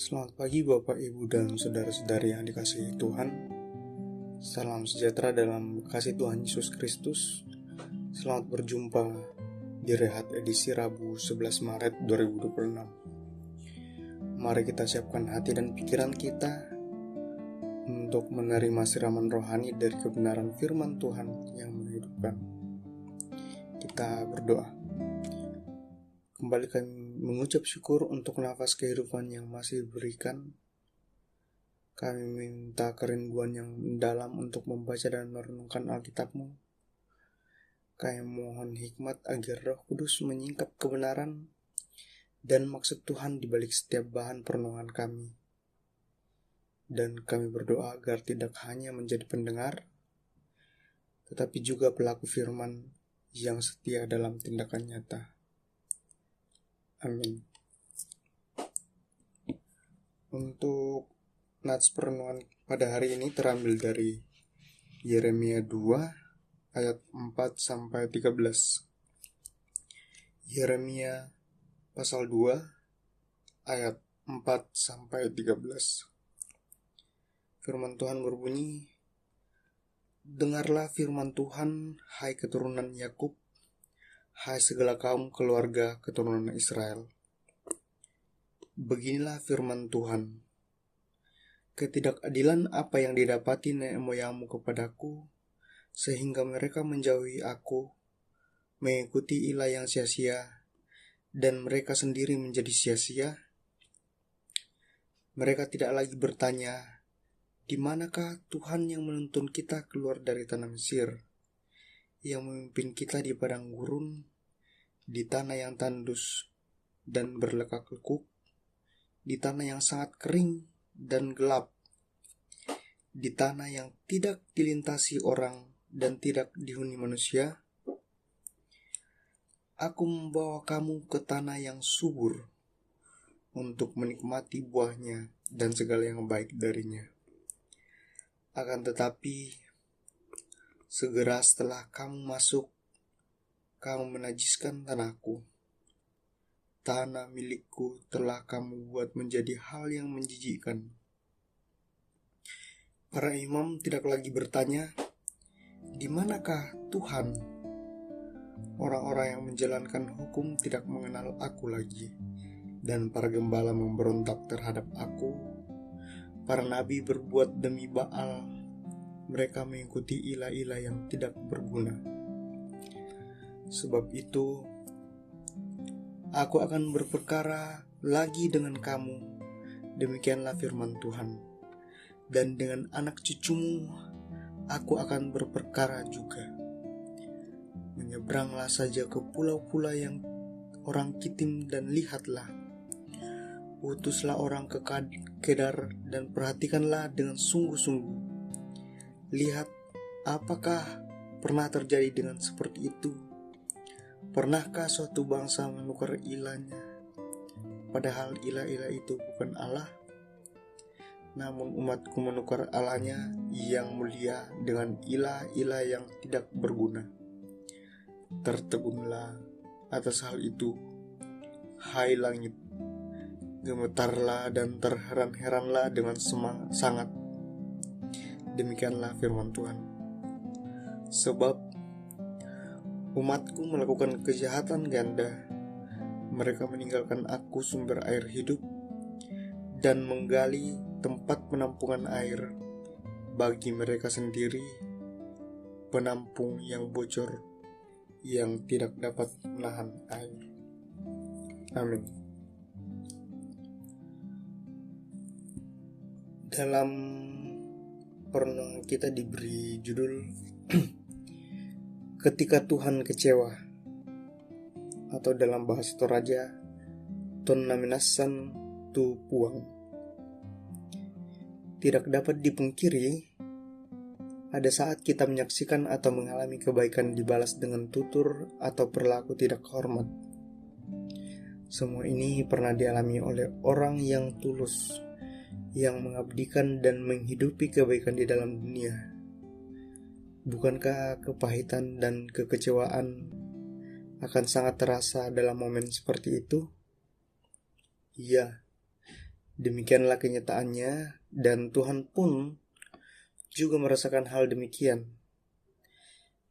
Selamat pagi Bapak, Ibu, dan saudara-saudari yang dikasihi Tuhan. Salam sejahtera dalam kasih Tuhan Yesus Kristus. Selamat berjumpa di Rehat edisi Rabu 11 Maret 2026. Mari kita siapkan hati dan pikiran kita untuk menerima siraman rohani dari kebenaran firman Tuhan yang menghidupkan. Kita berdoa. Kembali kami mengucap syukur untuk nafas kehidupan yang masih diberikan. Kami minta kerinduan yang mendalam untuk membaca dan merenungkan Alkitab-Mu. Kami mohon hikmat agar Roh Kudus menyingkap kebenaran dan maksud Tuhan di balik setiap bahan perenungan kami. Dan kami berdoa agar tidak hanya menjadi pendengar, tetapi juga pelaku firman yang setia dalam tindakan nyata. Amin. Untuk nats perenungan pada hari ini terambil dari Yeremia 2 ayat 4-13. Yeremia pasal 2 ayat 4-13. Firman Tuhan berbunyi, "Dengarlah firman Tuhan, hai keturunan Yakub, hai segala kaum keluarga keturunan Israel. Beginilah firman Tuhan. Ketidakadilan apa yang didapati nenek moyangmu kepadaku, sehingga mereka menjauhi aku, mengikuti ilah yang sia-sia, dan mereka sendiri menjadi sia-sia. Mereka tidak lagi bertanya, di manakah Tuhan yang menuntun kita keluar dari tanah Mesir, yang memimpin kita di padang gurun, di tanah yang tandus dan berlekak-lekuk, di tanah yang sangat kering dan gelap, di tanah yang tidak dilintasi orang dan tidak dihuni manusia. Aku membawa kamu ke tanah yang subur untuk menikmati buahnya dan segala yang baik darinya. Akan tetapi, segera setelah kamu masuk, kamu menajiskan tanahku. Tanah milikku telah kamu buat menjadi hal yang menjijikkan." Para imam tidak lagi bertanya, "Di manakah Tuhan?" Orang-orang yang menjalankan hukum tidak mengenal aku lagi, dan para gembala memberontak terhadap aku. Para nabi berbuat demi Baal, mereka mengikuti ilah-ilah yang tidak berguna. Sebab itu, aku akan berperkara lagi dengan kamu, demikianlah firman Tuhan. Dan dengan anak cucumu, aku akan berperkara juga. Menyeberanglah saja ke pulau-pulau yang orang Kitim dan lihatlah. Utuslah orang ke Kedar dan perhatikanlah dengan sungguh-sungguh. Lihat, apakah pernah terjadi dengan seperti itu? Pernahkah suatu bangsa menukar ilahnya, padahal ilah-ilah itu bukan Allah? Namun umatku menukar Allahnya yang mulia dengan ilah-ilah yang tidak berguna. Tertegunlah atas hal itu, hai langit, gemetarlah dan terheran-heranlah dengan sangat. Demikianlah firman Tuhan. Sebab umatku melakukan kejahatan ganda. Mereka meninggalkan aku sumber air hidup dan menggali tempat penampungan air bagi mereka sendiri, penampung yang bocor yang tidak dapat menahan air. Amin. Dalam perenungan kita diberi judul Ketika Tuhan Kecewa, atau dalam bahasa Toraja, Ton naminasan tu puang. Tidak dapat dipungkiri, ada saat kita menyaksikan atau mengalami kebaikan dibalas dengan tutur atau perilaku tidak hormat. Semua ini pernah dialami oleh orang yang tulus, yang mengabdikan dan menghidupi kebaikan di dalam dunia. Bukankah kepahitan dan kekecewaan akan sangat terasa dalam momen seperti itu? Iya, Demikianlah kenyataannya, dan Tuhan pun juga merasakan hal demikian.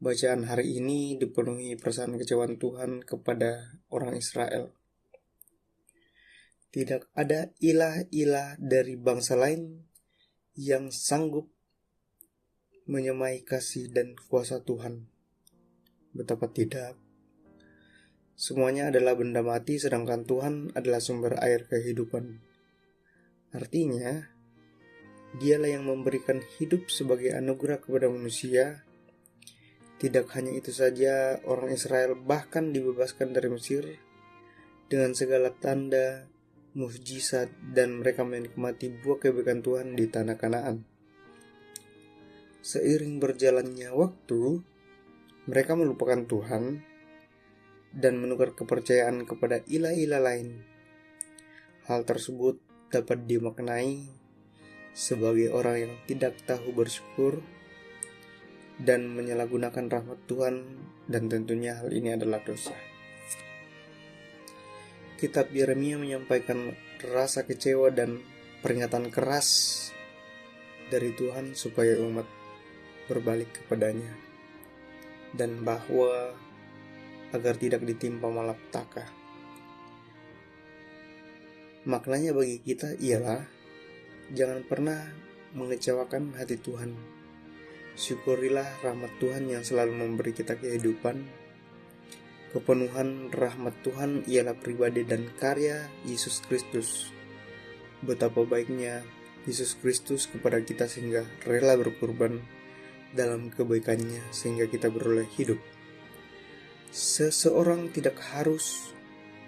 Bacaan hari ini dipenuhi perasaan kecewaan Tuhan kepada orang Israel. Tidak ada ilah-ilah dari bangsa lain yang sanggup menyamai kasih dan kuasa Tuhan. Betapa tidak. Semuanya adalah benda mati, sedangkan Tuhan adalah sumber air kehidupan. Artinya, Dialah yang memberikan hidup sebagai anugerah kepada manusia. Tidak hanya itu saja, orang Israel bahkan dibebaskan dari Mesir dengan segala tanda, mukjizat, dan mereka menikmati buah kebaikan Tuhan di tanah Kanaan. Seiring berjalannya waktu, mereka melupakan Tuhan dan menukar kepercayaan kepada ilah-ilah lain. Hal tersebut dapat dimaknai sebagai orang yang tidak tahu bersyukur dan menyalahgunakan rahmat Tuhan, dan tentunya hal ini adalah dosa. Kitab Yeremia menyampaikan rasa kecewa dan peringatan keras dari Tuhan supaya umat berbalik kepadanya, dan bahwa agar tidak ditimpa malapetaka. Maknanya bagi kita ialah jangan pernah mengecewakan hati Tuhan. Syukurilah rahmat Tuhan yang selalu memberi kita kehidupan. Kepenuhan rahmat Tuhan ialah pribadi dan karya Yesus Kristus. Betapa baiknya Yesus Kristus kepada kita sehingga rela berkorban dalam kebaikannya sehingga kita beroleh hidup. Seseorang tidak harus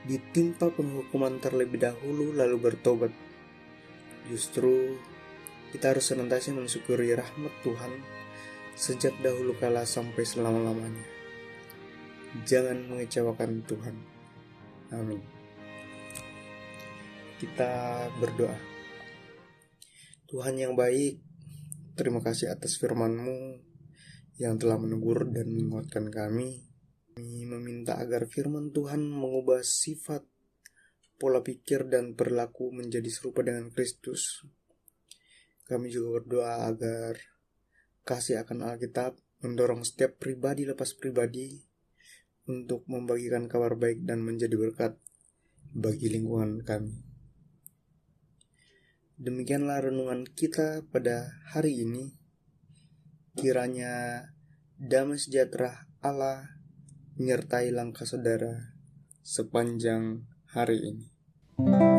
ditimpa penghukuman terlebih dahulu lalu bertobat. Justru kita harus senantiasa mensyukuri rahmat Tuhan sejak dahulu kala sampai selama-lamanya. Jangan mengecewakan Tuhan. Amin. Kita berdoa. Tuhan yang baik, terima kasih atas firman-Mu yang telah menegur dan menguatkan kami. Kami meminta agar firman Tuhan mengubah sifat, pola pikir, dan perilaku menjadi serupa dengan Kristus. Kami juga berdoa agar kasih akan Alkitab mendorong setiap pribadi lepas pribadi untuk membagikan kabar baik dan menjadi berkat bagi lingkungan kami. Demikianlah renungan kita pada hari ini. Kiranya damai sejahtera Allah menyertai langkah saudara sepanjang hari ini.